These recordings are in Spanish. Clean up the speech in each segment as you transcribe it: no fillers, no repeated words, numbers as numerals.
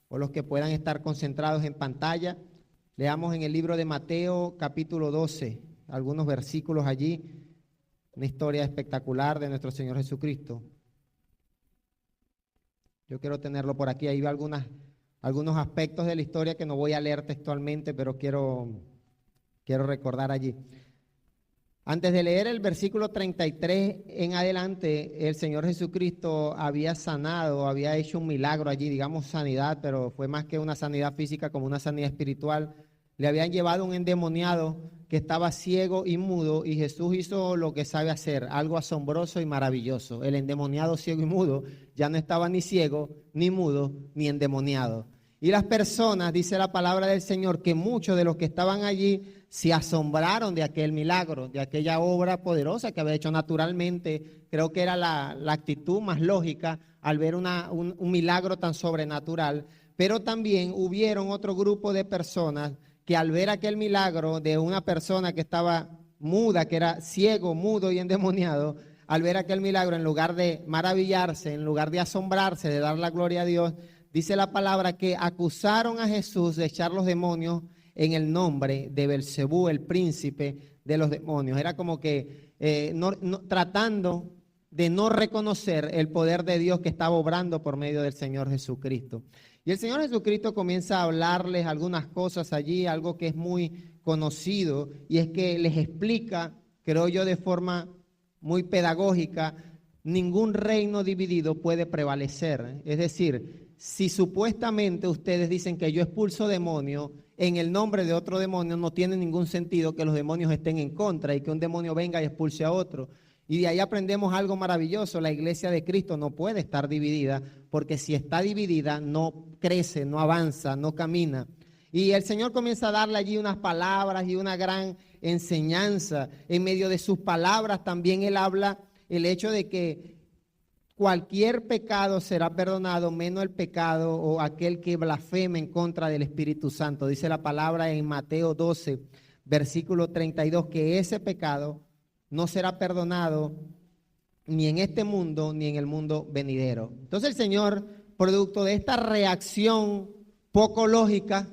o los que puedan estar concentrados en pantalla, leamos en el libro de Mateo capítulo 12, algunos versículos allí, una historia espectacular de nuestro Señor Jesucristo. Yo quiero tenerlo por aquí, ahí va algunos aspectos de la historia que no voy a leer textualmente, pero quiero recordar allí. Antes de leer el versículo 33 en adelante, el Señor Jesucristo había sanado, había hecho un milagro allí, digamos sanidad, pero fue más que una sanidad física, como una sanidad espiritual. Le habían llevado un endemoniado que estaba ciego y mudo, y Jesús hizo lo que sabe hacer, algo asombroso y maravilloso. El endemoniado ciego y mudo ya no estaba ni ciego, ni mudo, ni endemoniado. Y las personas, dice la palabra del Señor, que muchos de los que estaban allí se asombraron de aquel milagro, de aquella obra poderosa que había hecho naturalmente. Creo que era la actitud más lógica al ver un milagro tan sobrenatural. Pero también hubieron otro grupo de personas que al ver aquel milagro de una persona que estaba muda, que era ciego, mudo y endemoniado, al ver aquel milagro, en lugar de maravillarse, en lugar de asombrarse, de dar la gloria a Dios, dice la palabra que acusaron a Jesús de echar los demonios en el nombre de Belcebú, el príncipe de los demonios. Era como que tratando de no reconocer el poder de Dios que estaba obrando por medio del Señor Jesucristo. Y el Señor Jesucristo comienza a hablarles algunas cosas allí, algo que es muy conocido, y es que les explica, creo yo de forma muy pedagógica, ningún reino dividido puede prevalecer. Es decir, si supuestamente ustedes dicen que yo expulso demonios en el nombre de otro demonio, no tiene ningún sentido que los demonios estén en contra y que un demonio venga y expulse a otro. Y de ahí aprendemos algo maravilloso: la iglesia de Cristo no puede estar dividida, porque si está dividida no crece, no avanza, no camina. Y el Señor comienza a darle allí unas palabras y una gran enseñanza. En medio de sus palabras también Él habla el hecho de que cualquier pecado será perdonado, menos el pecado o aquel que blasfeme en contra del Espíritu Santo. Dice la palabra en Mateo 12, versículo 32, que ese pecado no será perdonado ni en este mundo ni en el mundo venidero. Entonces el Señor, producto de esta reacción poco lógica,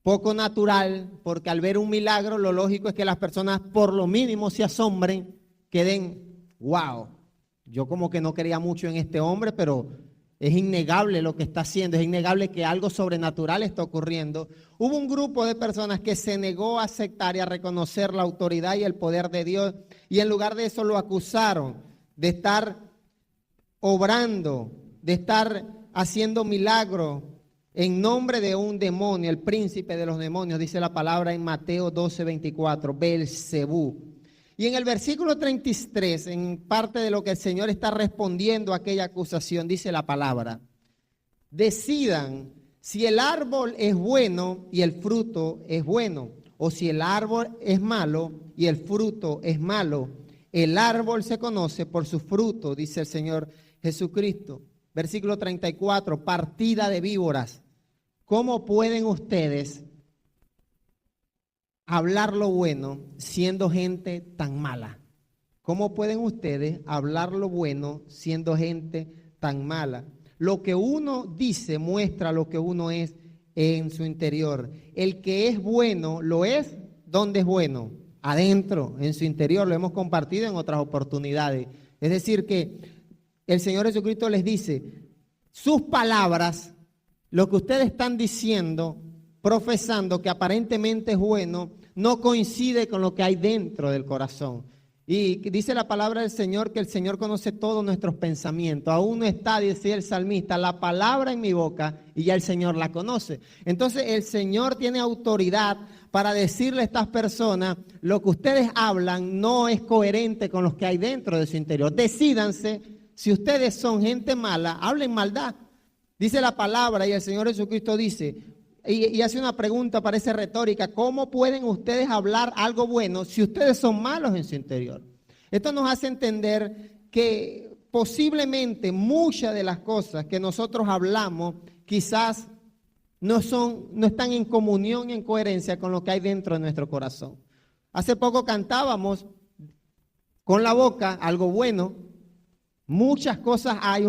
poco natural, porque al ver un milagro lo lógico es que las personas por lo mínimo se asombren, queden, wow, yo como que no creía mucho en este hombre, pero es innegable lo que está haciendo, es innegable que algo sobrenatural está ocurriendo. Hubo un grupo de personas que se negó a aceptar y a reconocer la autoridad y el poder de Dios, y en lugar de eso lo acusaron de estar obrando, de estar haciendo milagros en nombre de un demonio, el príncipe de los demonios, dice la palabra en Mateo 12, 24, Belcebú. Y en el versículo 33, en parte de lo que el Señor está respondiendo a aquella acusación, dice la palabra: decidan si el árbol es bueno y el fruto es bueno, o si el árbol es malo y el fruto es malo. El árbol se conoce por su fruto, dice el Señor Jesucristo. Versículo 34, partida de víboras. ¿Cómo pueden ustedes hablar lo bueno siendo gente tan mala? ¿Cómo pueden ustedes hablar lo bueno siendo gente tan mala? Lo que uno dice muestra lo que uno es en su interior. El que es bueno lo es, ¿dónde es bueno? Adentro, en su interior. Lo hemos compartido en otras oportunidades. Es decir que el Señor Jesucristo les dice, sus palabras, lo que ustedes están diciendo, profesando que aparentemente es bueno, no coincide con lo que hay dentro del corazón. Y dice la palabra del Señor que el Señor conoce todos nuestros pensamientos. Aún no está, dice el salmista, la palabra en mi boca y ya el Señor la conoce. Entonces el Señor tiene autoridad para decirle a estas personas, lo que ustedes hablan no es coherente con lo que hay dentro de su interior. Decídanse, si ustedes son gente mala, hablen maldad. Dice la palabra y el Señor Jesucristo dice, y hace una pregunta, parece retórica: ¿cómo pueden ustedes hablar algo bueno si ustedes son malos en su interior? Esto nos hace entender que posiblemente muchas de las cosas que nosotros hablamos quizás no están en comunión y en coherencia con lo que hay dentro de nuestro corazón. Hace poco cantábamos con la boca algo bueno, Muchas cosas hay,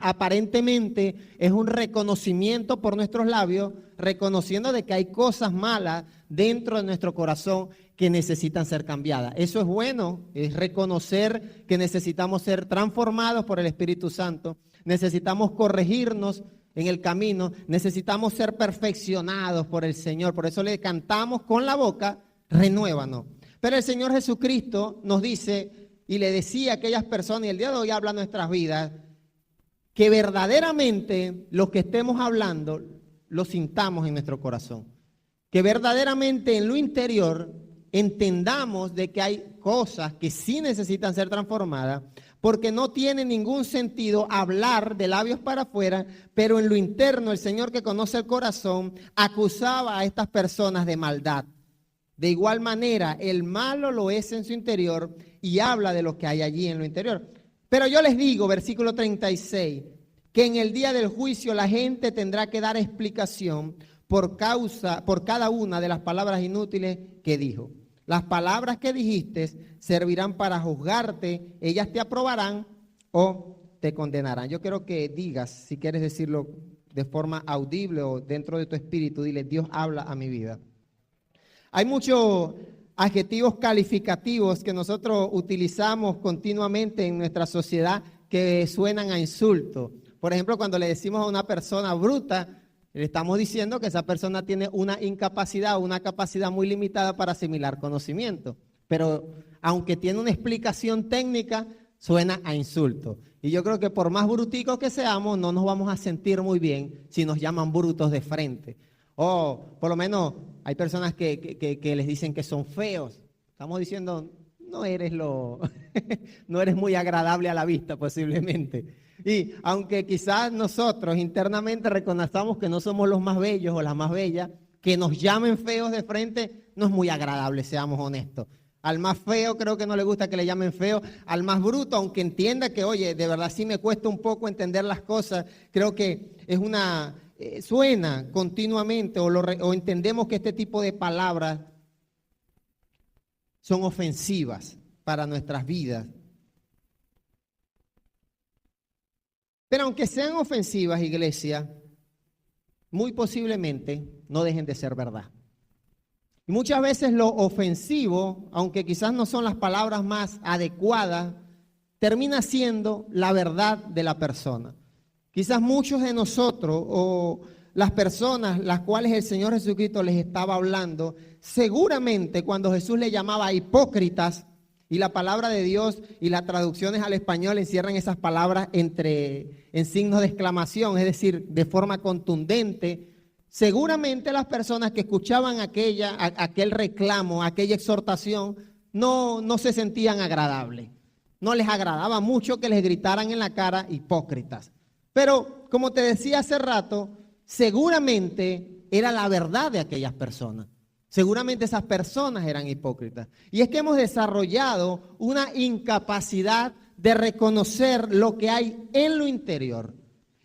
aparentemente es un reconocimiento por nuestros labios, reconociendo de que hay cosas malas dentro de nuestro corazón que necesitan ser cambiadas. Eso es bueno, es reconocer que necesitamos ser transformados por el Espíritu Santo, necesitamos corregirnos en el camino, necesitamos ser perfeccionados por el Señor. Por eso le cantamos con la boca, renuévanos. Pero el Señor Jesucristo nos dice y le decía a aquellas personas, y el día de hoy habla en nuestras vidas, que verdaderamente lo que estemos hablando lo sintamos en nuestro corazón. Que verdaderamente en lo interior entendamos de que hay cosas que sí necesitan ser transformadas, porque no tiene ningún sentido hablar de labios para afuera, pero en lo interno el Señor, que conoce el corazón, acusaba a estas personas de maldad. De igual manera, el malo lo es en su interior y habla de lo que hay allí en lo interior. Pero yo les digo, versículo 36, que en el día del juicio la gente tendrá que dar explicación por cada una de las palabras inútiles que dijo. Las palabras que dijiste servirán para juzgarte, ellas te aprobarán o te condenarán. Yo quiero que digas, si quieres decirlo de forma audible o dentro de tu espíritu, dile: Dios habla a mi vida. Hay muchos adjetivos calificativos que nosotros utilizamos continuamente en nuestra sociedad que suenan a insulto. Por ejemplo, cuando le decimos a una persona bruta, le estamos diciendo que esa persona tiene una incapacidad o una capacidad muy limitada para asimilar conocimiento. Pero aunque tiene una explicación técnica, suena a insulto. Y yo creo que por más bruticos que seamos, no nos vamos a sentir muy bien si nos llaman brutos de frente. O por lo menos hay personas que les dicen que son feos. Estamos diciendo, no eres no eres muy agradable a la vista posiblemente. Y aunque quizás nosotros internamente reconozcamos que no somos los más bellos o las más bellas, que nos llamen feos de frente no es muy agradable, seamos honestos. Al más feo creo que no le gusta que le llamen feo. Al más bruto, aunque entienda que, oye, de verdad sí me cuesta un poco entender las cosas, creo que es suena continuamente o entendemos que este tipo de palabras son ofensivas para nuestras vidas. Pero aunque sean ofensivas, iglesia, muy posiblemente no dejen de ser verdad. Y muchas veces lo ofensivo, aunque quizás no son las palabras más adecuadas, termina siendo la verdad de la persona. Quizás muchos de nosotros o las personas las cuales el Señor Jesucristo les estaba hablando, seguramente cuando Jesús les llamaba hipócritas, y la palabra de Dios y las traducciones al español encierran esas palabras en signos de exclamación, es decir, de forma contundente, seguramente las personas que escuchaban aquel reclamo, aquella exhortación, no se sentían agradables. No les agradaba mucho que les gritaran en la cara hipócritas. Pero, como te decía hace rato, seguramente era la verdad de aquellas personas. Seguramente esas personas eran hipócritas. Y es que hemos desarrollado una incapacidad de reconocer lo que hay en lo interior.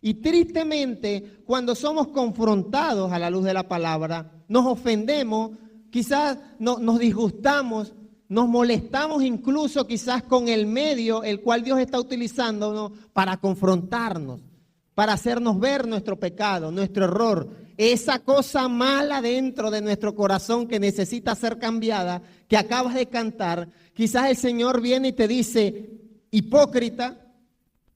Y tristemente, cuando somos confrontados a la luz de la palabra, nos ofendemos, quizás nos disgustamos, nos molestamos incluso quizás con el medio el cual Dios está utilizando, ¿no?, para confrontarnos, para hacernos ver nuestro pecado, nuestro error, esa cosa mala dentro de nuestro corazón que necesita ser cambiada, que acabas de cantar. Quizás el Señor viene y te dice: hipócrita,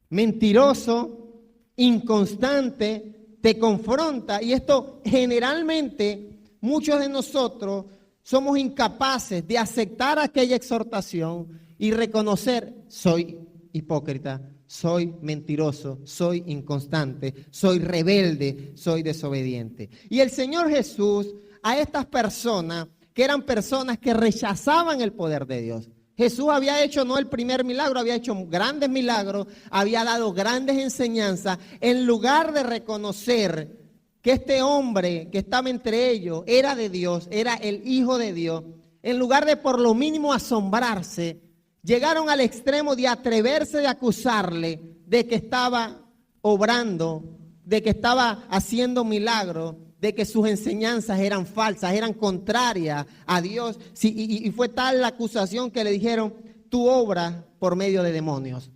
mentiroso, inconstante, te confronta. Y esto generalmente muchos de nosotros somos incapaces de aceptar aquella exhortación y reconocer: soy hipócrita, soy mentiroso, soy inconstante, soy rebelde, soy desobediente. Y el Señor Jesús, a estas personas, que eran personas que rechazaban el poder de Dios. Jesús había hecho no el primer milagro, había hecho grandes milagros, había dado grandes enseñanzas. En lugar de reconocer que este hombre que estaba entre ellos era de Dios, era el Hijo de Dios, en lugar de por lo mínimo asombrarse, llegaron al extremo de atreverse de acusarle de que estaba obrando, de que estaba haciendo milagros, de que sus enseñanzas eran falsas, eran contrarias a Dios. Sí, y fue tal la acusación que le dijeron: tú obras por medio de demonios.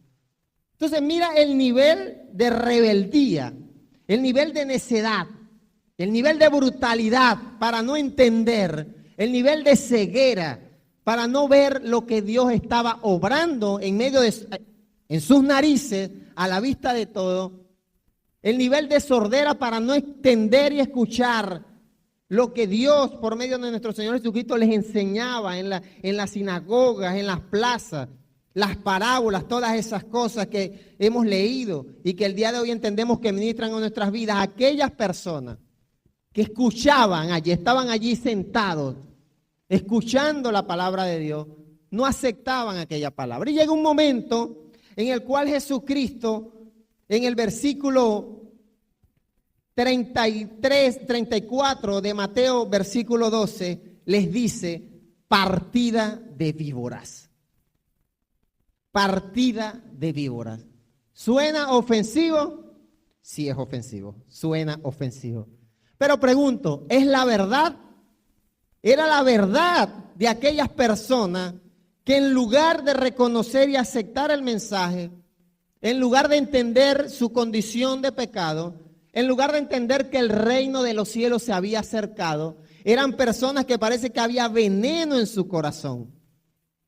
Entonces mira el nivel de rebeldía, el nivel de necedad, el nivel de brutalidad para no entender, el nivel de ceguera para no ver lo que Dios estaba obrando en sus narices, a la vista de todo. El nivel de sordera para no entender y escuchar lo que Dios, por medio de nuestro Señor Jesucristo, les enseñaba en las sinagogas, en las plazas, las parábolas, todas esas cosas que hemos leído y que el día de hoy entendemos que ministran a nuestras vidas. Aquellas personas que escuchaban allí, estaban allí sentados, escuchando la palabra de Dios, no aceptaban aquella palabra. Y llega un momento en el cual Jesucristo, en el versículo 34 de Mateo, versículo 12, les dice: partida de víboras. Partida de víboras. ¿Suena ofensivo? Sí, es ofensivo. Suena ofensivo. Pero pregunto, ¿es la verdad? Era la verdad de aquellas personas que en lugar de reconocer y aceptar el mensaje, en lugar de entender su condición de pecado, en lugar de entender que el reino de los cielos se había acercado, eran personas que parece que había veneno en su corazón.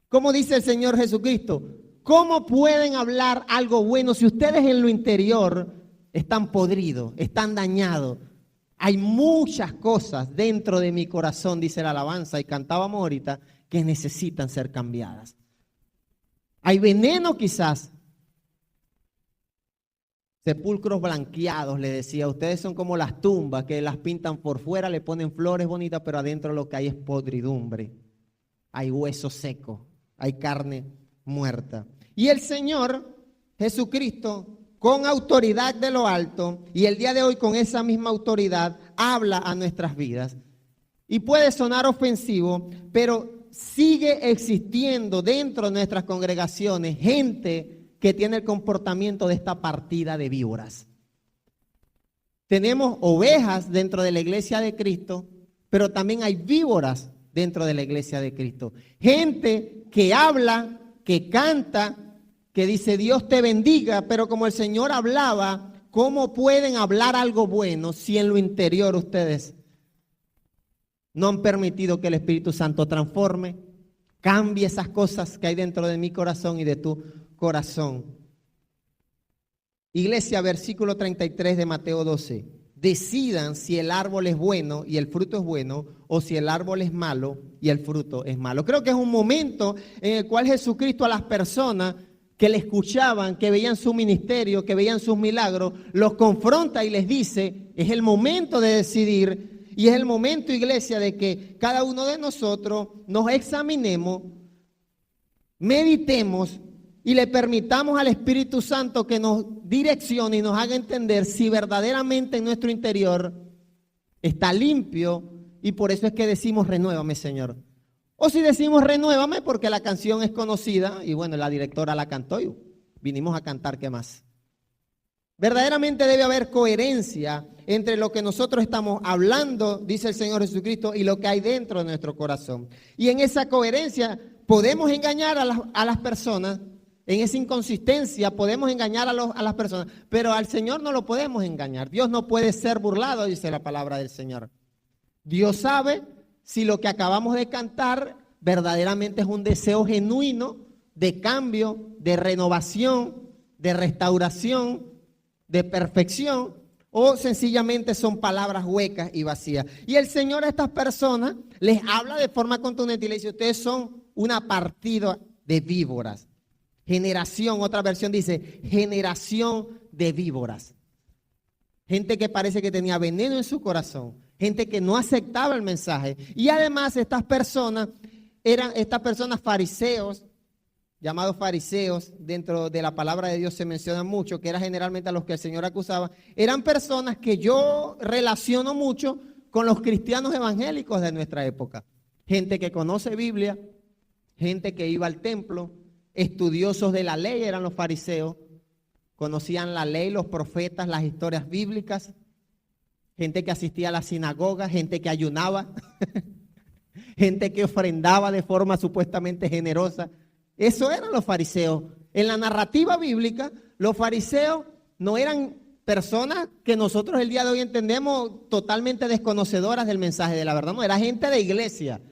Como dice el Señor Jesucristo, ¿cómo pueden hablar algo bueno si ustedes en lo interior están podridos, están dañados? Hay muchas cosas dentro de mi corazón, dice la alabanza, y cantábamos ahorita, que necesitan ser cambiadas. Hay veneno quizás. Sepulcros blanqueados, le decía, ustedes son como las tumbas que las pintan por fuera, le ponen flores bonitas, pero adentro lo que hay es podridumbre. Hay hueso seco, hay carne muerta. Y el Señor Jesucristo, con autoridad de lo alto, y el día de hoy con esa misma autoridad, habla a nuestras vidas. Y puede sonar ofensivo, pero sigue existiendo dentro de nuestras congregaciones gente que tiene el comportamiento de esta partida de víboras. Tenemos ovejas dentro de la iglesia de Cristo, pero también hay víboras dentro de la iglesia de Cristo. Gente que habla, que canta, que dice Dios te bendiga, pero como el Señor hablaba, ¿cómo pueden hablar algo bueno si en lo interior ustedes no han permitido que el Espíritu Santo transforme, cambie esas cosas que hay dentro de mi corazón y de tu corazón? Iglesia, versículo 33 de Mateo 12. Decidan si el árbol es bueno y el fruto es bueno, o si el árbol es malo y el fruto es malo. Creo que es un momento en el cual Jesucristo a las personas que le escuchaban, que veían su ministerio, que veían sus milagros, los confronta y les dice: es el momento de decidir, y es el momento, iglesia, de que cada uno de nosotros nos examinemos, meditemos y le permitamos al Espíritu Santo que nos direccione y nos haga entender si verdaderamente en nuestro interior está limpio, y por eso es que decimos renuévame, Señor. O si decimos renuévame porque la canción es conocida y bueno, la directora la cantó y vinimos a cantar, ¿qué más? Verdaderamente debe haber coherencia entre lo que nosotros estamos hablando, dice el Señor Jesucristo, y lo que hay dentro de nuestro corazón. Y en esa coherencia podemos engañar a las personas, en esa inconsistencia podemos engañar a las personas, pero al Señor no lo podemos engañar. Dios no puede ser burlado, dice la palabra del Señor. Dios sabe si lo que acabamos de cantar verdaderamente es un deseo genuino de cambio, de renovación, de restauración, de perfección, o sencillamente son palabras huecas y vacías. Y el Señor a estas personas les habla de forma contundente y les dice: ustedes son una partida de víboras. Generación, otra versión dice generación de víboras. Gente que parece que tenía veneno en su corazón, gente que no aceptaba el mensaje. Y además estas personas fariseos, llamados fariseos, dentro de la palabra de Dios se menciona mucho, que era generalmente a los que el Señor acusaba, eran personas que yo relaciono mucho con los cristianos evangélicos de nuestra época. Gente que conoce Biblia, gente que iba al templo, estudiosos de la ley eran los fariseos, conocían la ley, los profetas, las historias bíblicas, gente que asistía a la sinagoga, gente que ayunaba, gente que ofrendaba de forma supuestamente generosa. Eso eran los fariseos en la narrativa bíblica, Los fariseos no eran personas que nosotros el día de hoy entendemos totalmente desconocedoras del mensaje de la verdad. No, era gente de iglesia,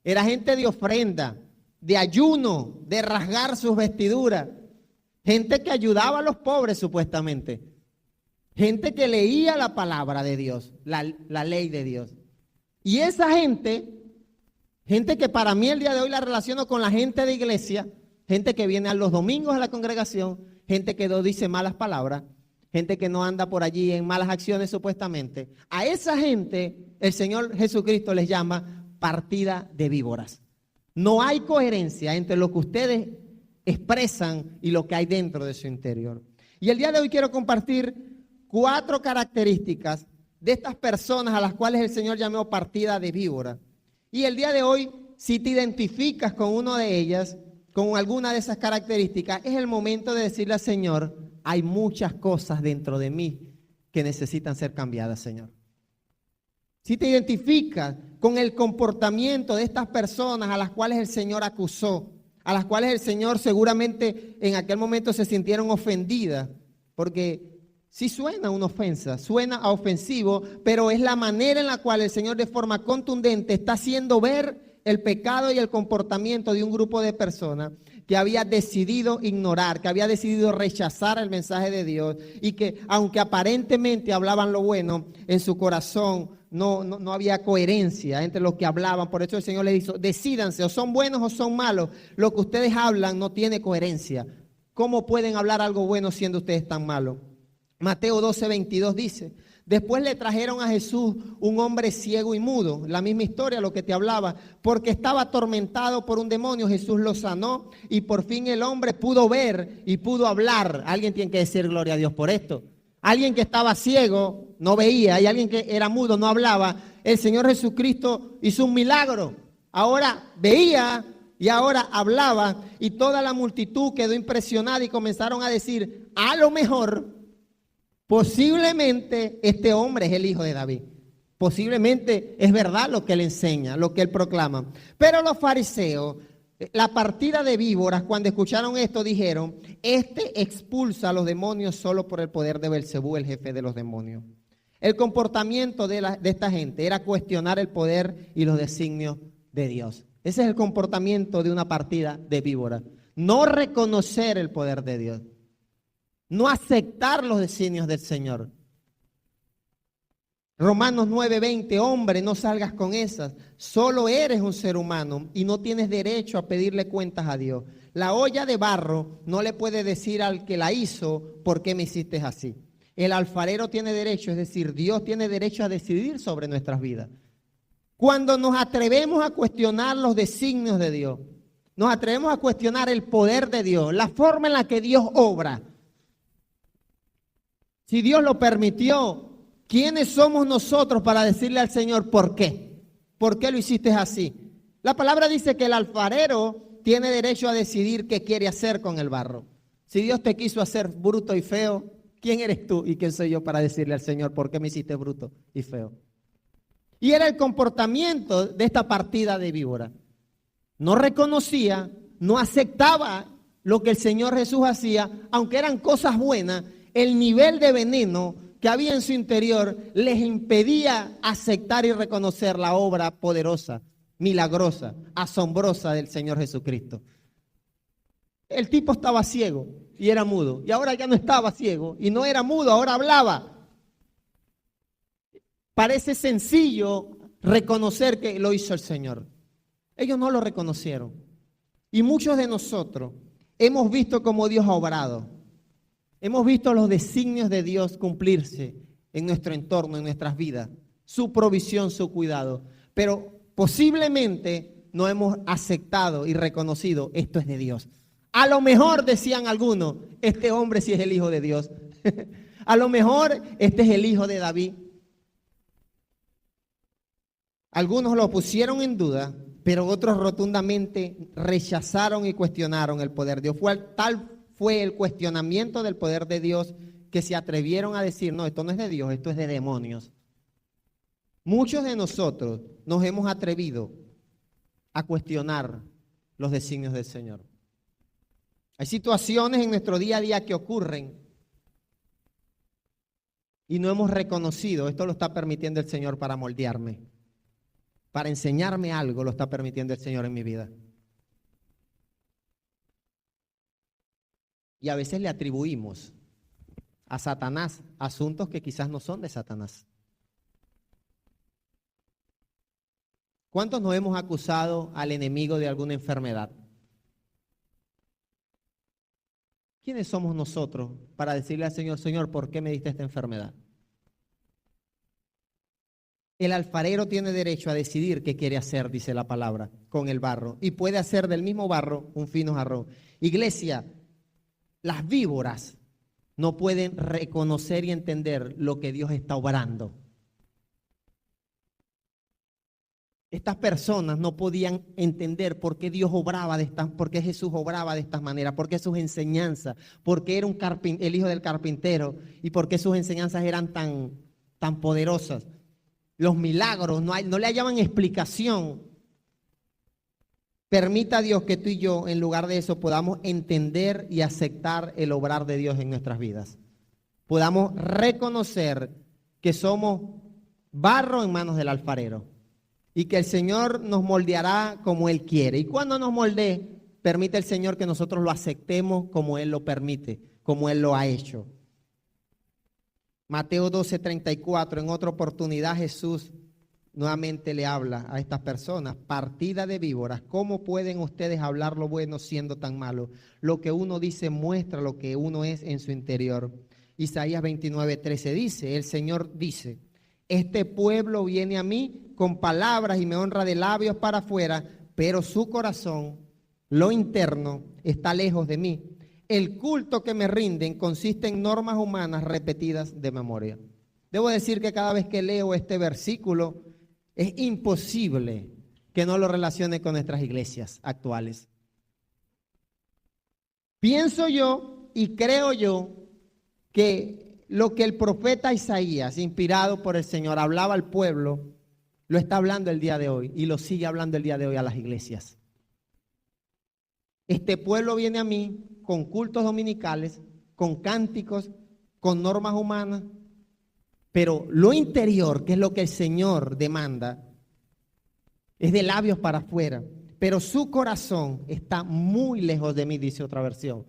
era gente de ofrenda, de ayuno, de rasgar sus vestiduras, gente que ayudaba a los pobres supuestamente, gente que leía la palabra de Dios, la ley de Dios. Y esa gente que para mí el día de hoy la relaciono con la gente de iglesia, gente que viene a los domingos a la congregación, gente que no dice malas palabras, gente que no anda por allí en malas acciones supuestamente. A esa gente el Señor Jesucristo les llama partida de víboras. No hay coherencia entre lo que ustedes expresan y lo que hay dentro de su interior. Y el día de hoy quiero compartir 4 características de estas personas a las cuales el Señor llamó partida de víbora. Y el día de hoy, si te identificas con una de ellas, con alguna de esas características, es el momento de decirle al Señor: hay muchas cosas dentro de mí que necesitan ser cambiadas, Señor. Si te identificas con el comportamiento de estas personas a las cuales el Señor acusó, a las cuales el Señor seguramente en aquel momento se sintieron ofendidas, porque sí suena una ofensa, suena a ofensivo, pero es la manera en la cual el Señor de forma contundente está haciendo ver el pecado y el comportamiento de un grupo de personas que había decidido ignorar, que había decidido rechazar el mensaje de Dios y que aunque aparentemente hablaban lo bueno, en su corazón no había coherencia entre lo que hablaban. Por eso el Señor les dijo: decídanse, o son buenos o son malos. Lo que ustedes hablan no tiene coherencia. ¿Cómo pueden hablar algo bueno siendo ustedes tan malos? Mateo 12:22 dice: después le trajeron a Jesús un hombre ciego y mudo, la misma historia, lo que te hablaba, porque estaba atormentado por un demonio. Jesús lo sanó y por fin el hombre pudo ver y pudo hablar. Alguien tiene que decir gloria a Dios por esto. Alguien que estaba ciego no veía y alguien que era mudo no hablaba. El Señor Jesucristo hizo un milagro. Ahora veía y ahora hablaba, y toda la multitud quedó impresionada y comenzaron a decir: a lo mejor, posiblemente este hombre es el hijo de David. Posiblemente es verdad lo que él enseña, lo que él proclama. Pero los fariseos, la partida de víboras, cuando escucharon esto, dijeron: este expulsa a los demonios solo por el poder de Belcebú, el jefe de los demonios. El comportamiento de esta gente era cuestionar el poder y los designios de Dios. Ese es el comportamiento de una partida de víboras. No reconocer el poder de Dios. No aceptar los designios del Señor. Romanos 9:20, hombre, no salgas con esas. Solo eres un ser humano y no tienes derecho a pedirle cuentas a Dios. La olla de barro no le puede decir al que la hizo: ¿por qué me hiciste así? El alfarero tiene derecho, es decir, Dios tiene derecho a decidir sobre nuestras vidas. Cuando nos atrevemos a cuestionar los designios de Dios, nos atrevemos a cuestionar el poder de Dios, la forma en la que Dios obra. Si Dios lo permitió, ¿quiénes somos nosotros para decirle al Señor por qué? ¿Por qué lo hiciste así? La palabra dice que el alfarero tiene derecho a decidir qué quiere hacer con el barro. Si Dios te quiso hacer bruto y feo, ¿quién eres tú y quién soy yo para decirle al Señor por qué me hiciste bruto y feo? Y era el comportamiento de esta partida de víbora. No reconocía, no aceptaba lo que el Señor Jesús hacía, aunque eran cosas buenas. El nivel de veneno que había en su interior les impedía aceptar y reconocer la obra poderosa, milagrosa, asombrosa del Señor Jesucristo. El tipo estaba ciego y era mudo, y ahora ya no estaba ciego y no era mudo, ahora hablaba. Parece sencillo reconocer que lo hizo el Señor. Ellos no lo reconocieron. Y muchos de nosotros hemos visto cómo Dios ha obrado. Hemos visto los designios de Dios cumplirse en nuestro entorno, en nuestras vidas. Su provisión, su cuidado. Pero posiblemente no hemos aceptado y reconocido: esto es de Dios. A lo mejor, decían algunos, este hombre sí es el hijo de Dios. A lo mejor este es el hijo de David. Algunos lo pusieron en duda, pero otros rotundamente rechazaron y cuestionaron el poder de Dios. Tal fue el cuestionamiento del poder de Dios que se atrevieron a decir: no, esto no es de Dios, esto es de demonios. Muchos de nosotros nos hemos atrevido a cuestionar los designios del Señor. Hay situaciones en nuestro día a día que ocurren y no hemos reconocido. Esto lo está permitiendo el Señor para moldearme, para enseñarme algo, lo está permitiendo el Señor en mi vida. Y a veces le atribuimos a Satanás asuntos que quizás no son de Satanás. ¿Cuántos nos hemos acusado al enemigo de alguna enfermedad? ¿Quiénes somos nosotros para decirle al Señor, Señor, ¿por qué me diste esta enfermedad? El alfarero tiene derecho a decidir qué quiere hacer, dice la palabra, con el barro. Y puede hacer del mismo barro un fino jarrón. Iglesia, las víboras no pueden reconocer y entender lo que Dios está obrando. Estas personas no podían entender por qué Dios obraba de estas, por qué Jesús obraba de estas maneras, por qué sus enseñanzas, por qué era el hijo del carpintero y por qué sus enseñanzas eran tan poderosas. Los milagros, no le hallaban explicación. Permita a Dios que tú y yo, en lugar de eso, podamos entender y aceptar el obrar de Dios en nuestras vidas. Podamos reconocer que somos barro en manos del alfarero y que el Señor nos moldeará como Él quiere. Y cuando nos moldee, permite el Señor que nosotros lo aceptemos como Él lo permite, como Él lo ha hecho. Mateo 12:34, en otra oportunidad Jesús nuevamente le habla a estas personas: partida de víboras, ¿cómo pueden ustedes hablar lo bueno siendo tan malos? Lo que uno dice muestra lo que uno es en su interior. Isaías 29:13 dice, el Señor dice, este pueblo viene a mí con palabras y me honra de labios para afuera, pero su corazón, lo interno, está lejos de mí. El culto que me rinden consiste en normas humanas repetidas de memoria. Debo decir que cada vez que leo este versículo, es imposible que no lo relacione con nuestras iglesias actuales. Pienso yo y creo yo que lo que el profeta Isaías, inspirado por el Señor, hablaba al pueblo, lo está hablando el día de hoy y lo sigue hablando el día de hoy a las iglesias. Este pueblo viene a mí con cultos dominicales, con cánticos, con normas humanas, pero lo interior, que es lo que el Señor demanda, es de labios para afuera, pero su corazón está muy lejos de mí, dice otra versión.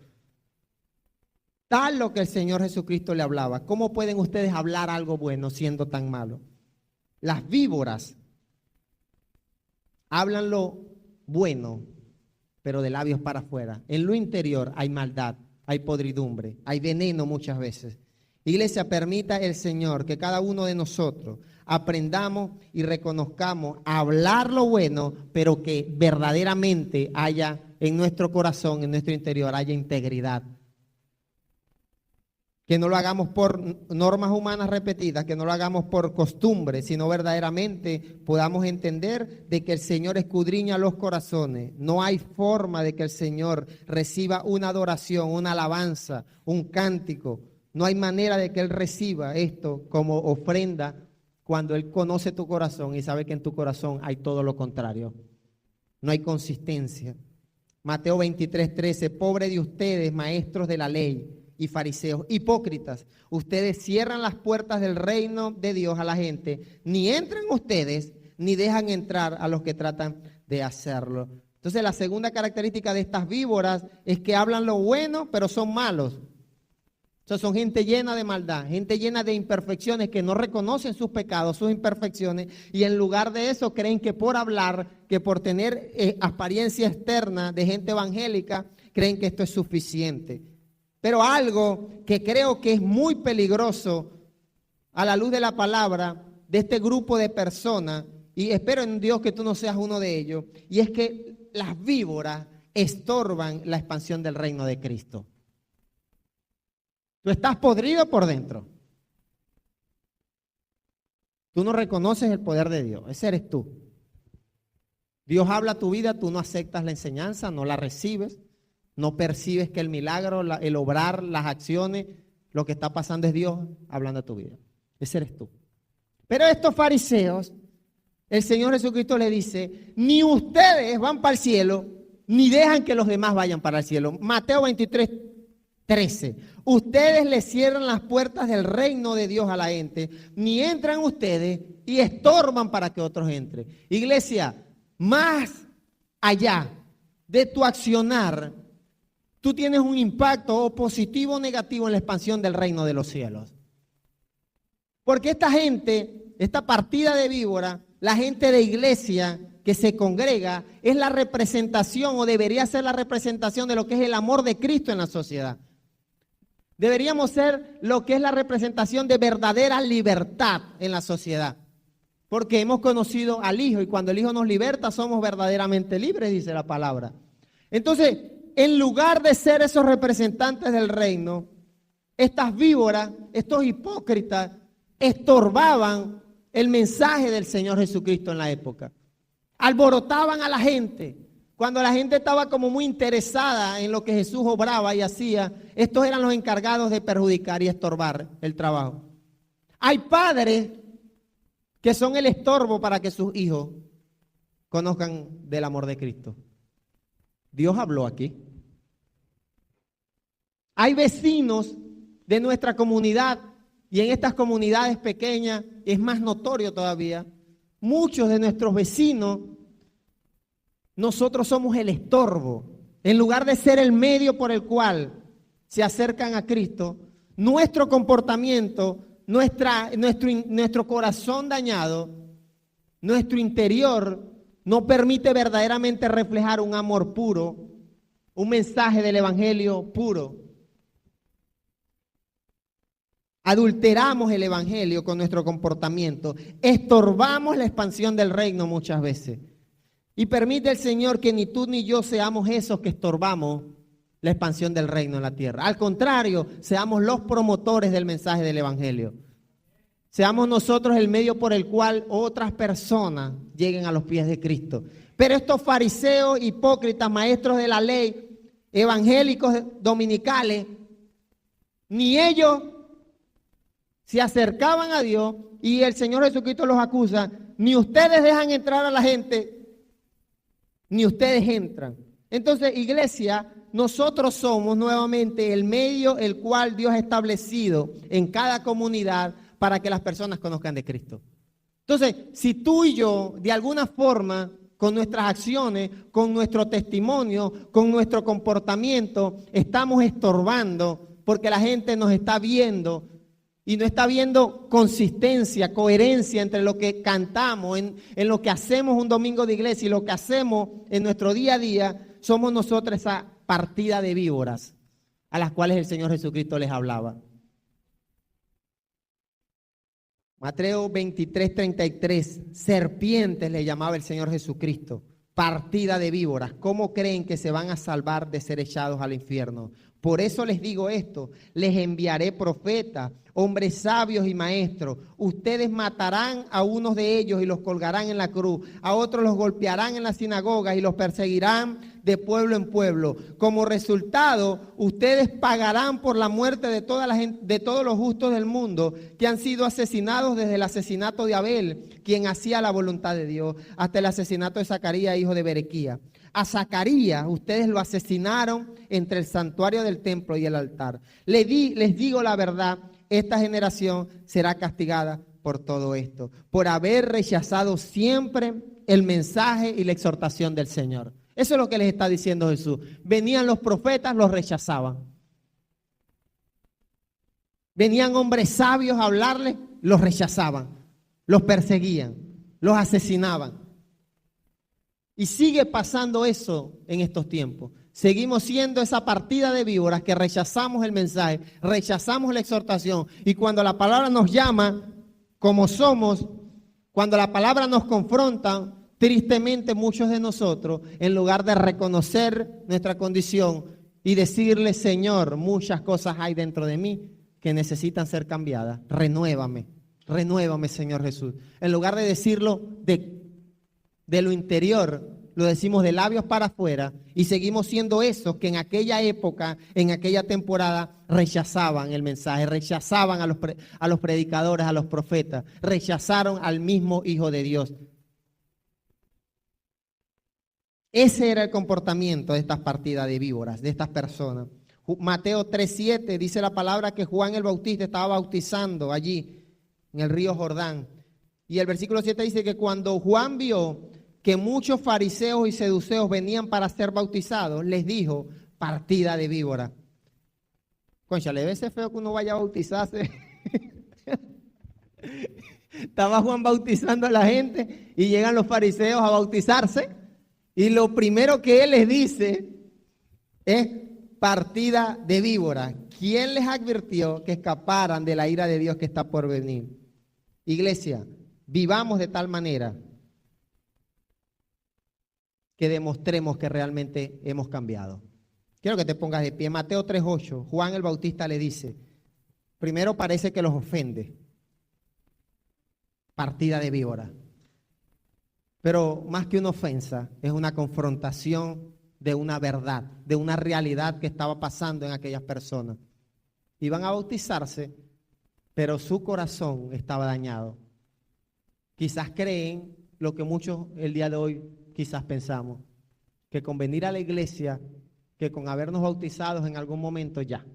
Tal lo que el Señor Jesucristo le hablaba. ¿Cómo pueden ustedes hablar algo bueno siendo tan malo? Las víboras hablan lo bueno, pero de labios para afuera. En lo interior hay maldad, hay podridumbre, hay veneno muchas veces. Iglesia, permita el Señor que cada uno de nosotros aprendamos y reconozcamos hablar lo bueno, pero que verdaderamente haya en nuestro corazón, en nuestro interior, haya integridad. Que no lo hagamos por normas humanas repetidas, que no lo hagamos por costumbre, sino verdaderamente podamos entender de que el Señor escudriña los corazones. No hay forma de que el Señor reciba una adoración, una alabanza, un cántico. No hay manera de que Él reciba esto como ofrenda cuando Él conoce tu corazón y sabe que en tu corazón hay todo lo contrario. No hay consistencia. Mateo 23:13, pobre de ustedes, maestros de la ley y fariseos, hipócritas, ustedes cierran las puertas del reino de Dios a la gente, ni entran ustedes, ni dejan entrar a los que tratan de hacerlo. Entonces la segunda característica de estas víboras es que hablan lo bueno, pero son malos. O sea, son gente llena de maldad, gente llena de imperfecciones que no reconocen sus pecados, sus imperfecciones, y en lugar de eso creen que por hablar, que por tener apariencia externa de gente evangélica, creen que esto es suficiente. Pero algo que creo que es muy peligroso a la luz de la palabra de este grupo de personas, y espero en Dios que tú no seas uno de ellos, y es que las víboras estorban la expansión del reino de Cristo. Tú estás podrido por dentro. Tú no reconoces el poder de Dios, ese eres tú. Dios habla a tu vida, tú no aceptas la enseñanza, no la recibes. No percibes que el milagro, el obrar, las acciones, lo que está pasando es Dios hablando a tu vida. Ese eres tú. Pero estos fariseos, el Señor Jesucristo les dice, ni ustedes van para el cielo, ni dejan que los demás vayan para el cielo. Mateo 23, 13. Ustedes le cierran las puertas del reino de Dios a la gente, ni entran ustedes y estorban para que otros entren. Iglesia, más allá de tu accionar, tú tienes un impacto o positivo o negativo en la expansión del reino de los cielos. Porque esta gente, esta partida de víbora, la gente de iglesia que se congrega, es la representación o debería ser la representación de lo que es el amor de Cristo en la sociedad. Deberíamos ser lo que es la representación de verdadera libertad en la sociedad. Porque hemos conocido al Hijo y cuando el Hijo nos liberta somos verdaderamente libres, dice la palabra. Entonces, en lugar de ser esos representantes del reino, estas víboras, estos hipócritas, estorbaban el mensaje del Señor Jesucristo en la época. Alborotaban a la gente. Cuando la gente estaba como muy interesada en lo que Jesús obraba y hacía, estos eran los encargados de perjudicar y estorbar el trabajo. Hay padres que son el estorbo para que sus hijos conozcan del amor de Cristo. Dios habló aquí. Hay vecinos de nuestra comunidad y en estas comunidades pequeñas es más notorio todavía. Muchos de nuestros vecinos, nosotros somos el estorbo. En lugar de ser el medio por el cual se acercan a Cristo, nuestro comportamiento, nuestro corazón dañado, nuestro interior no permite verdaderamente reflejar un amor puro, un mensaje del evangelio puro. Adulteramos el evangelio con nuestro comportamiento, estorbamos la expansión del reino muchas veces. Y permite el Señor que ni tú ni yo seamos esos que estorbamos la expansión del reino en la tierra. Al contrario, seamos los promotores del mensaje del evangelio. Seamos nosotros el medio por el cual otras personas lleguen a los pies de Cristo. Pero estos fariseos, hipócritas, maestros de la ley, evangélicos dominicales, ni ellos se acercaban a Dios y el Señor Jesucristo los acusa, ni ustedes dejan entrar a la gente, ni ustedes entran. Entonces, iglesia, nosotros somos nuevamente el medio el cual Dios ha establecido en cada comunidad para que las personas conozcan de Cristo. Entonces, si tú y yo, de alguna forma, con nuestras acciones, con nuestro testimonio, con nuestro comportamiento, estamos estorbando porque la gente nos está viendo y no está viendo consistencia, coherencia entre lo que cantamos, en lo que hacemos un domingo de iglesia y lo que hacemos en nuestro día a día, somos nosotros esa partida de víboras a las cuales el Señor Jesucristo les hablaba. Mateo 23, 33, serpientes le llamaba el Señor Jesucristo, partida de víboras. ¿Cómo creen que se van a salvar de ser echados al infierno? Por eso les digo esto, les enviaré profetas, hombres sabios y maestros. Ustedes matarán a unos de ellos y los colgarán en la cruz. A otros los golpearán en las sinagogas y los perseguirán de pueblo en pueblo. Como resultado, ustedes pagarán por la muerte de toda la gente, de todos los justos del mundo que han sido asesinados desde el asesinato de Abel, quien hacía la voluntad de Dios, hasta el asesinato de Zacarías, hijo de Berequía. A Zacarías ustedes lo asesinaron entre el santuario del templo y el altar. Les digo la verdad, esta generación será castigada por todo esto, por haber rechazado siempre el mensaje y la exhortación del Señor. Eso es lo que les está diciendo Jesús. Venían los profetas, los rechazaban. Venían hombres sabios a hablarles, los rechazaban, los perseguían, los asesinaban. Y sigue pasando eso en estos tiempos. Seguimos siendo esa partida de víboras que rechazamos el mensaje, rechazamos la exhortación. Y cuando la palabra nos llama, como somos, cuando la palabra nos confronta, tristemente muchos de nosotros, en lugar de reconocer nuestra condición y decirle, Señor, muchas cosas hay dentro de mí que necesitan ser cambiadas. Renuévame, Señor Jesús. En lugar de decirlo de lo interior, lo decimos de labios para afuera y seguimos siendo esos que en aquella época, en aquella temporada, rechazaban el mensaje, rechazaban a los predicadores, a los profetas, rechazaron al mismo Hijo de Dios. Ese era el comportamiento de estas partidas de víboras, de estas personas. Mateo 3:7 dice la palabra que Juan el Bautista estaba bautizando allí en el río Jordán. Y el versículo 7 dice que cuando Juan vio que muchos fariseos y seduceos venían para ser bautizados, les dijo, partida de víbora. Concha, le debe ser feo que uno vaya a bautizarse. Estaba Juan bautizando a la gente y llegan los fariseos a bautizarse. Y lo primero que él les dice es partida de víbora. ¿Quién les advirtió que escaparan de la ira de Dios que está por venir? Iglesia, vivamos de tal manera que demostremos que realmente hemos cambiado. Quiero que te pongas de pie. Mateo 3:8, Juan el Bautista le dice, primero parece que los ofende. Partida de víbora. Pero más que una ofensa, es una confrontación de una verdad, de una realidad que estaba pasando en aquellas personas. Iban a bautizarse, pero su corazón estaba dañado. Quizás creen lo que muchos el día de hoy quizás pensamos, que con venir a la iglesia, que con habernos bautizados en algún momento ya.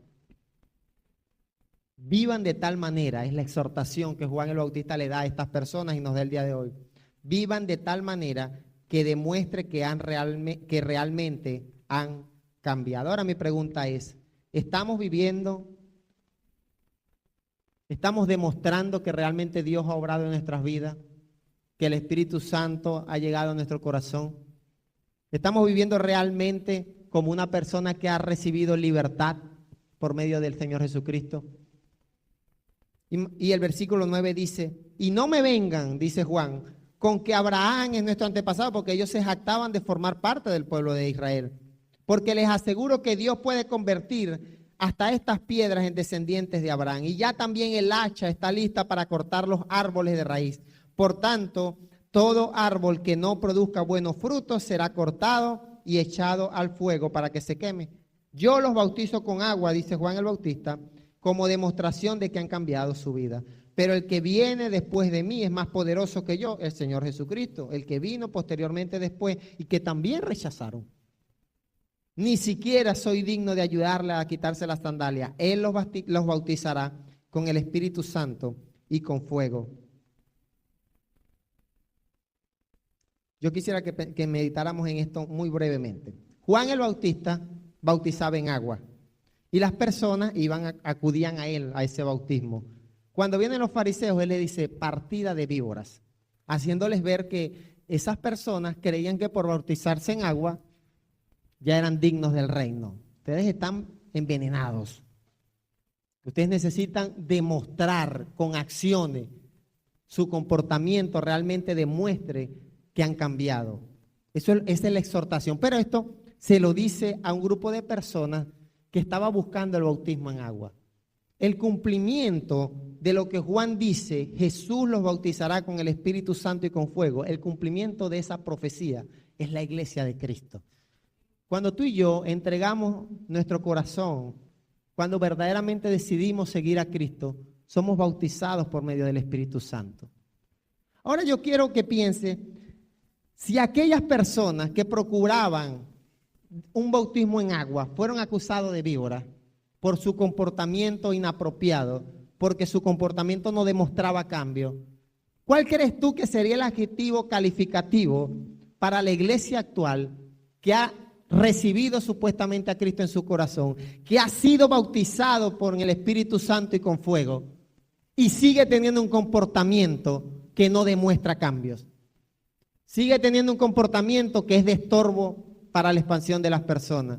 Vivan de tal manera, es la exhortación que Juan el Bautista le da a estas personas y nos da el día de hoy. Vivan de tal manera que demuestre que realmente han cambiado. Ahora mi pregunta es, ¿estamos demostrando que realmente Dios ha obrado en nuestras vidas? ¿Que el Espíritu Santo ha llegado a nuestro corazón? ¿Estamos viviendo realmente como una persona que ha recibido libertad por medio del Señor Jesucristo? Y el versículo 9 dice, y no me vengan, dice Juan, con que Abraham es nuestro antepasado, porque ellos se jactaban de formar parte del pueblo de Israel. Porque les aseguro que Dios puede convertir hasta estas piedras en descendientes de Abraham. Y ya también el hacha está lista para cortar los árboles de raíz. Por tanto, todo árbol que no produzca buenos frutos será cortado y echado al fuego para que se queme. Yo los bautizo con agua, dice Juan el Bautista, como demostración de que han cambiado su vida. Pero el que viene después de mí es más poderoso que yo, el Señor Jesucristo, el que vino posteriormente después y que también rechazaron. Ni siquiera soy digno de ayudarle a quitarse las sandalias. Él los bautizará con el Espíritu Santo y con fuego. Yo quisiera que meditáramos en esto muy brevemente. Juan el Bautista bautizaba en agua y las personas acudían a él, a ese bautismo. Cuando vienen los fariseos, él le dice partida de víboras, haciéndoles ver que esas personas creían que por bautizarse en agua ya eran dignos del reino. Ustedes están envenenados. Ustedes necesitan demostrar con acciones, su comportamiento realmente demuestre que han cambiado. Esa es la exhortación. Pero esto se lo dice a un grupo de personas que estaba buscando el bautismo en agua. El cumplimiento de lo que Juan dice, Jesús los bautizará con el Espíritu Santo y con fuego, el cumplimiento de esa profecía es la iglesia de Cristo. Cuando tú y yo entregamos nuestro corazón, cuando verdaderamente decidimos seguir a Cristo, somos bautizados por medio del Espíritu Santo. Ahora yo quiero que piense, si aquellas personas que procuraban un bautismo en agua fueron acusados de víbora por su comportamiento inapropiado, porque su comportamiento no demostraba cambio, ¿cuál crees tú que sería el adjetivo calificativo para la iglesia actual que ha recibido supuestamente a Cristo en su corazón, que ha sido bautizado por el Espíritu Santo y con fuego y sigue teniendo un comportamiento que no demuestra cambios? Sigue teniendo un comportamiento que es de estorbo para la expansión de las personas.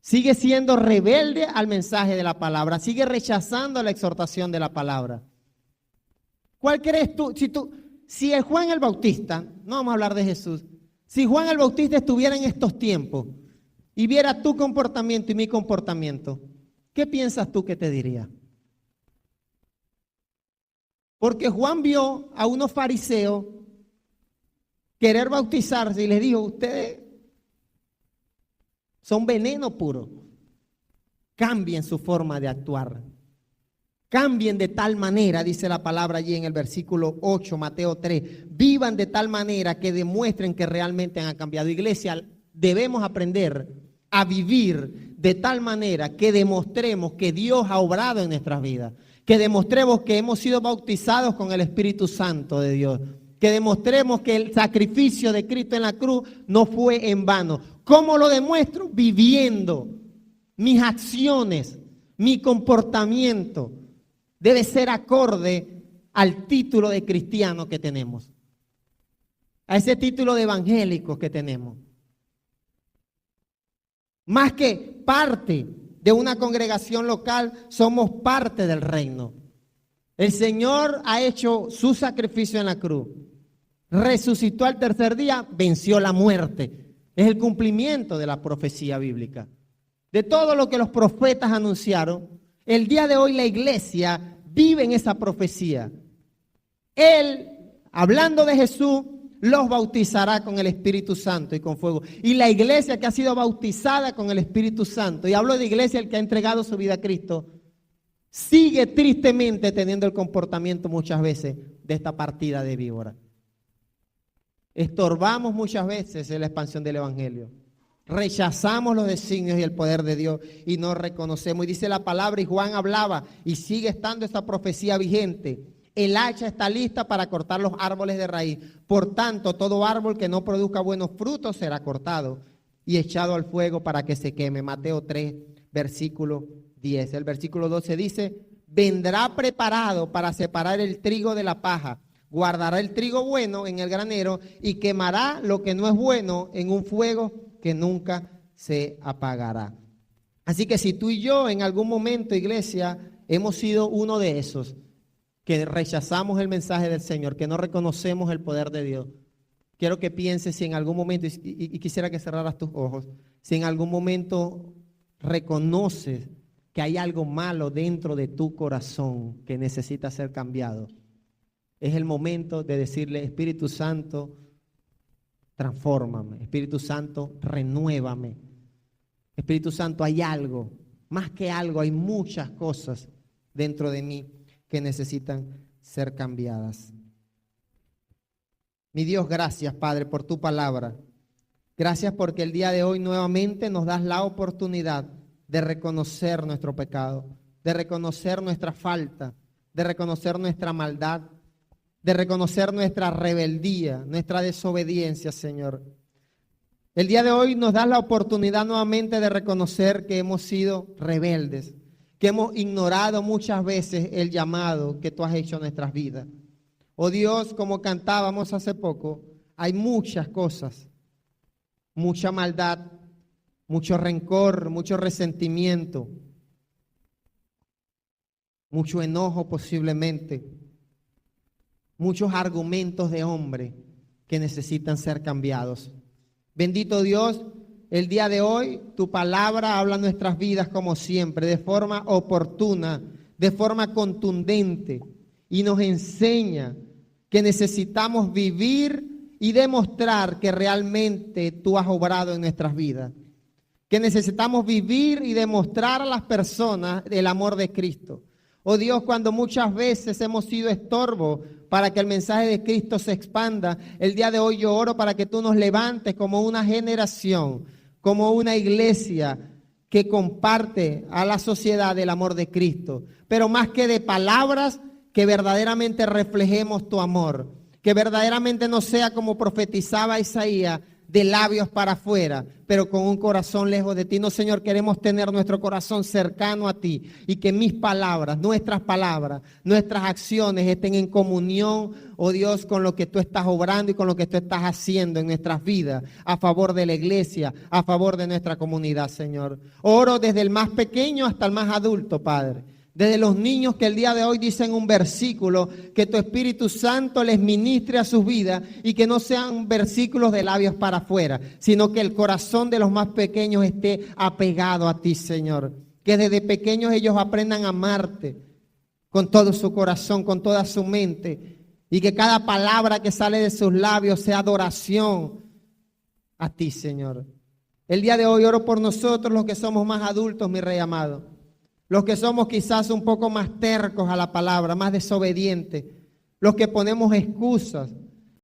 Sigue siendo rebelde al mensaje de la palabra. Sigue rechazando la exhortación de la palabra. ¿Cuál crees tú? Si el Juan el Bautista, no vamos a hablar de Jesús, si Juan el Bautista estuviera en estos tiempos y viera tu comportamiento y mi comportamiento, ¿qué piensas tú que te diría? Porque Juan vio a unos fariseos querer bautizarse y les dijo, ustedes son veneno puro. Cambien su forma de actuar. Cambien de tal manera, dice la palabra allí en el versículo 8, Mateo 3. Vivan de tal manera que demuestren que realmente han cambiado. Iglesia, debemos aprender a vivir de tal manera que demostremos que Dios ha obrado en nuestras vidas. Que demostremos que hemos sido bautizados con el Espíritu Santo de Dios. Que demostremos que el sacrificio de Cristo en la cruz no fue en vano. ¿Cómo lo demuestro? Viviendo. Mis acciones, mi comportamiento debe ser acorde al título de cristiano que tenemos, a ese título de evangélicos que tenemos. Más que parte de una congregación local, somos parte del reino. El Señor ha hecho su sacrificio en la cruz, resucitó al tercer día, venció la muerte. Es el cumplimiento de la profecía bíblica. De todo lo que los profetas anunciaron, el día de hoy la iglesia vive en esa profecía. Él, hablando de Jesús, los bautizará con el Espíritu Santo y con fuego. Y la iglesia que ha sido bautizada con el Espíritu Santo, y hablo de iglesia el que ha entregado su vida a Cristo, sigue tristemente teniendo el comportamiento muchas veces de esta partida de víbora. Estorbamos muchas veces en la expansión del evangelio. Rechazamos los designios y el poder de Dios y no reconocemos. Y dice la palabra, y Juan hablaba, y sigue estando esta profecía vigente. El hacha está lista para cortar los árboles de raíz. Por tanto, todo árbol que no produzca buenos frutos será cortado y echado al fuego para que se queme. Mateo 3, versículo 10. El versículo 12 dice, vendrá preparado para separar el trigo de la paja. Guardará el trigo bueno en el granero y quemará lo que no es bueno en un fuego que nunca se apagará. Así que si tú y yo en algún momento, iglesia, hemos sido uno de esos que rechazamos el mensaje del Señor, que no reconocemos el poder de Dios, quiero que pienses si en algún momento, y quisiera que cerraras tus ojos, si en algún momento reconoces que hay algo malo dentro de tu corazón que necesita ser cambiado. Es el momento de decirle, Espíritu Santo, transfórmame. Espíritu Santo, renuévame. Espíritu Santo, hay algo, más que algo, hay muchas cosas dentro de mí que necesitan ser cambiadas. Mi Dios, gracias, Padre, por tu palabra. Gracias porque el día de hoy nuevamente nos das la oportunidad de reconocer nuestro pecado, de reconocer nuestra falta, de reconocer nuestra maldad, de reconocer nuestra rebeldía, nuestra desobediencia, Señor. El día de hoy nos das la oportunidad nuevamente de reconocer que hemos sido rebeldes, que hemos ignorado muchas veces el llamado que tú has hecho en nuestras vidas. Oh Dios, como cantábamos hace poco, hay muchas cosas, mucha maldad, mucho rencor, mucho resentimiento, mucho enojo posiblemente, muchos argumentos de hombre que necesitan ser cambiados. Bendito Dios, el día de hoy tu palabra habla en nuestras vidas como siempre, de forma oportuna, de forma contundente, y nos enseña que necesitamos vivir y demostrar que realmente tú has obrado en nuestras vidas. Que necesitamos vivir y demostrar a las personas el amor de Cristo. Oh Dios, cuando muchas veces hemos sido estorbo para que el mensaje de Cristo se expanda, el día de hoy yo oro para que tú nos levantes como una generación, como una iglesia que comparte a la sociedad el amor de Cristo. Pero más que de palabras, que verdaderamente reflejemos tu amor, que verdaderamente no sea como profetizaba Isaías, de labios para afuera, pero con un corazón lejos de ti. No, Señor, queremos tener nuestro corazón cercano a ti y que mis palabras, nuestras acciones estén en comunión, oh Dios, con lo que tú estás obrando y con lo que tú estás haciendo en nuestras vidas, a favor de la iglesia, a favor de nuestra comunidad, Señor. Oro desde el más pequeño hasta el más adulto, Padre. Desde los niños que el día de hoy dicen un versículo, que tu Espíritu Santo les ministre a sus vidas y que no sean versículos de labios para afuera, sino que el corazón de los más pequeños esté apegado a ti, Señor. Que desde pequeños ellos aprendan a amarte con todo su corazón, con toda su mente, y que cada palabra que sale de sus labios sea adoración a ti, Señor. El día de hoy oro por nosotros los que somos más adultos, mi Rey amado. los que somos quizás un poco más tercos a la palabra, más desobedientes, los que ponemos excusas,